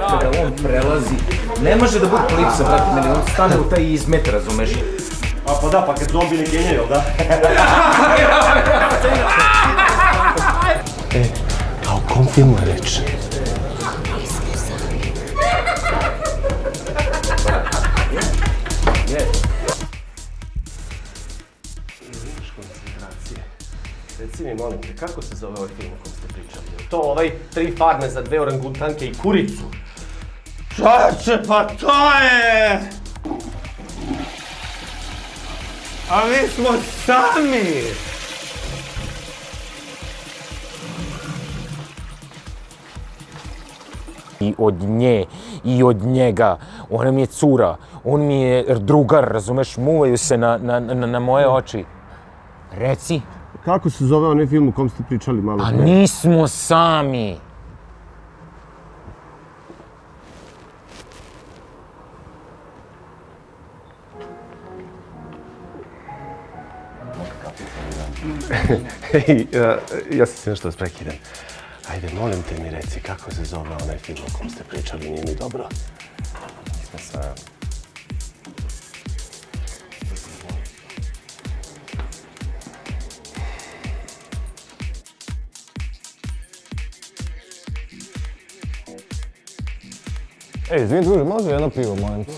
Kada on prelazi, ne može da bude klipsa, brate, meni, on stane u taj izmet, razumeš? A pa da, pa kad zombi ne kenjaju, jel da? A o kom filmu je reč? Reci mi, molim te, kako se zove ovaj film o kom ste pričali? Je to ovaj 3 farme za 2 orangutanke i kuricu? Čače, pa to je! A mi smo sami! I od nje, i od njega. Ona mi je cura, on mi je drugar, razumeš, muvaju se na moje oči. Reci. Kako se zove onaj film o kom ste pričali malo? A nismo sami. Hej, ja sam se nešto vas prekidam. Ajde, molim te mi reci kako se zove onaj film o kom ste pričali, nije mi dobro. Nismo sami. Ej, izvini druže, može jedno pivo, molim te?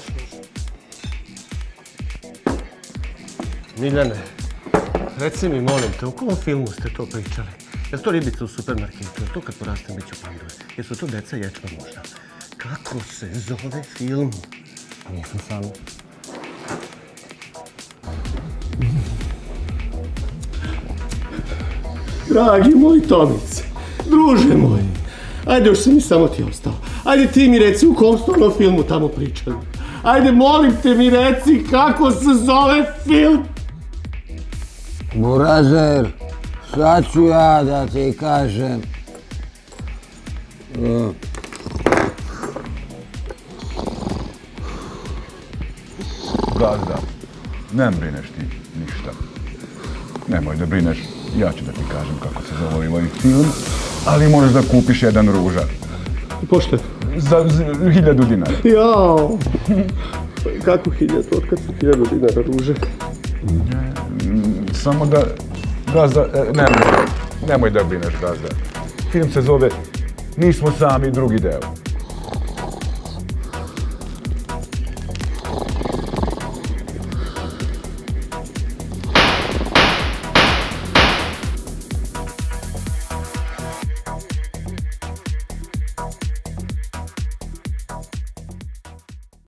Miljane, reci mi, molim te, u kom filmu ste to pričali? Je to ribica u supermarketu? Je to kad porastem bit ću pandure? Jesu to deca ječma možda? Kako se zove film? Nisam sam. Dragi moj Tomice, druže moj, ajde još si mi samo ti ostao. Ajde ti mi reci u kom ste ono filmu tamo pričali. Ajde molim te mi reci kako se zove film. Burazer, sad ću ja da ti kažem. Gazda, ne brineš ti ništa. Nemoj da brineš, ja ću da ti kažem kako se zove ovaj film, ali možeš da kupiš jedan ruža. Pošto? Za 1000 dinara. Jao! Kako 1000? Otkad su 1000 dinara ruže? Samo da, Gazda, nemoj da brineš, Gazda. Film se zove Nismo sami, drugi deo.